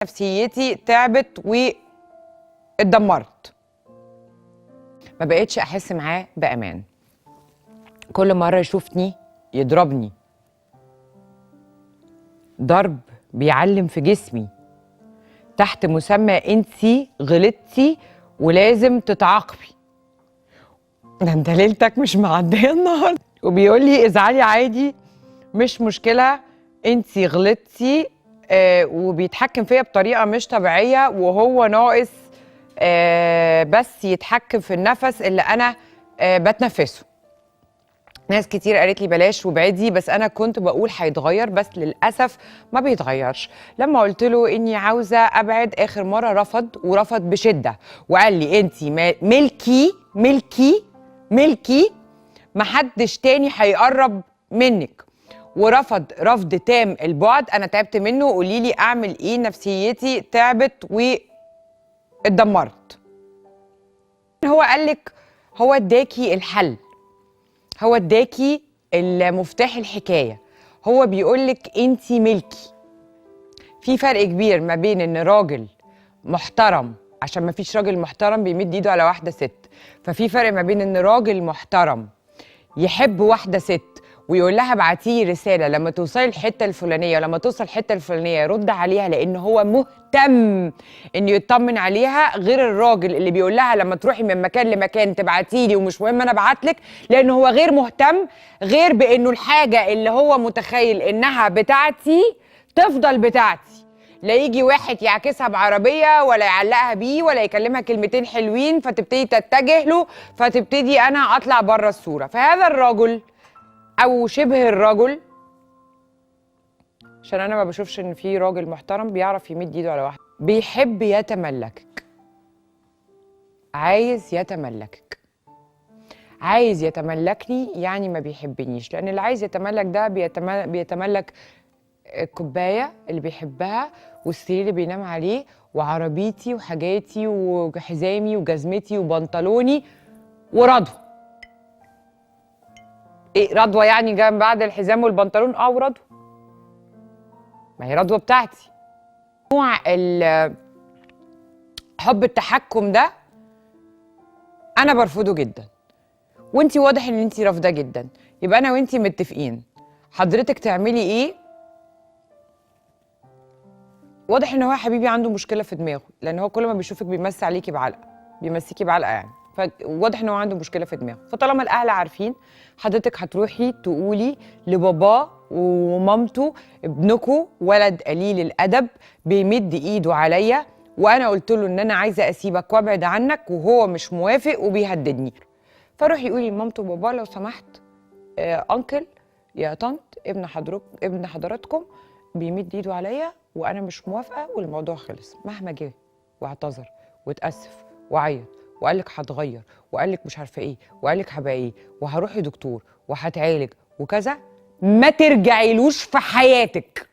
نفسيتي تعبت واتدمرت. ما بقتش احس معاه بامان. كل مره يشوفني يضربني ضرب بيعلم في جسمي تحت مسمى انتي غلطتي ولازم تتعاقبي. ده انت ليلتك مش معديه النهارده. وبيقول لي ازعلي عادي مش مشكله، انتي غلطتي. وبيتحكم فيا بطريقه مش طبيعيه، وهو ناقص بس يتحكم في النفس اللي انا بتنفسه. ناس كتير قالت لي بلاش وابعدي، بس انا كنت بقول هيتغير، بس للاسف ما بيتغيرش. لما قلت له اني عاوزه ابعد اخر مره ورفض بشده، وقال لي انتي ملكي ملكي ملكي، محدش تاني هيقرب منك، ورفض رفض تام البعد. انا تعبت منه، قولي لي اعمل ايه؟ نفسيتي تعبت واتدمرت. هو قالك هو اداكي الحل، هو اداكي المفتاح الحكايه، هو بيقولك انتي ملكي. في فرق كبير ما بين ان راجل محترم، عشان ما فيش راجل محترم بيمد ايده على واحده ست، ففي فرق ما بين ان راجل محترم يحب واحده ست ويقول لها ابعتي لي رساله لما توصلي الحته الفلانيه، ولما توصل الحته الفلانيه يرد عليها لان هو مهتم انه يطمن عليها، غير الراجل اللي بيقول لها لما تروحي من مكان لمكان تبعتي لي ومش مهم انا ابعت لك، لان هو غير مهتم، غير بانه الحاجه اللي هو متخيل انها بتاعتي تفضل بتاعتي. لا يجي واحد يعكسها بعربيه ولا يعلقها بيه ولا يكلمها كلمتين حلوين فتبتدي تتجه له، فتبتدي انا اطلع بره الصوره. فهذا الرجل او شبه الرجل، عشان انا ما بشوفش ان في راجل محترم بيعرف يمد ايده على واحده، بيحب يتملكك، عايز يتملكك، عايز يتملكني، يعني ما بيحبنيش. لان اللي عايز يتملك ده بيتملك الكوبايه اللي بيحبها، والسرير اللي بينام عليه، وعربيتي وحاجاتي وحزامي وجزمتي وبنطلوني ورضوى. ايه رضوى يعني جايه من بعد الحزام والبنطلون؟ ورضوى، ما هي رضوى بتاعتي. نوع حب التحكم ده انا برفضه جدا، وانتي واضح ان انتي رافضاه جدا. يبقى انا وانتي متفقين حضرتك تعملي ايه. واضح ان هو يا حبيبي عنده مشكله في دماغه، لان هو كل ما بيشوفك بيمسي عليكي بعلقه، بيمسيكي بعلقه يعني، فواضح ان هو عنده مشكله في دماغه. فطالما الاهل عارفين، حضرتك هتروحي تقولي لباباه ومامته ابنكوا ولد قليل الادب بيمد ايده عليا، وانا قلت له ان انا عايزه اسيبك وابعد عنك وهو مش موافق وبيهددني. فروحي قولي لمامته وباباه لو سمحت انكل يا طنط ابن حضراتكم بيمد ايده عليا وانا مش موافقه، والموضوع خلص. مهما جه واعتذر واتاسف وعيط وقال لك هتغير وقال لك مش عارفه ايه وقال لك هبقى ايه وهروح لدكتور وهتعالج وكذا، ما ترجعيلوش في حياتك.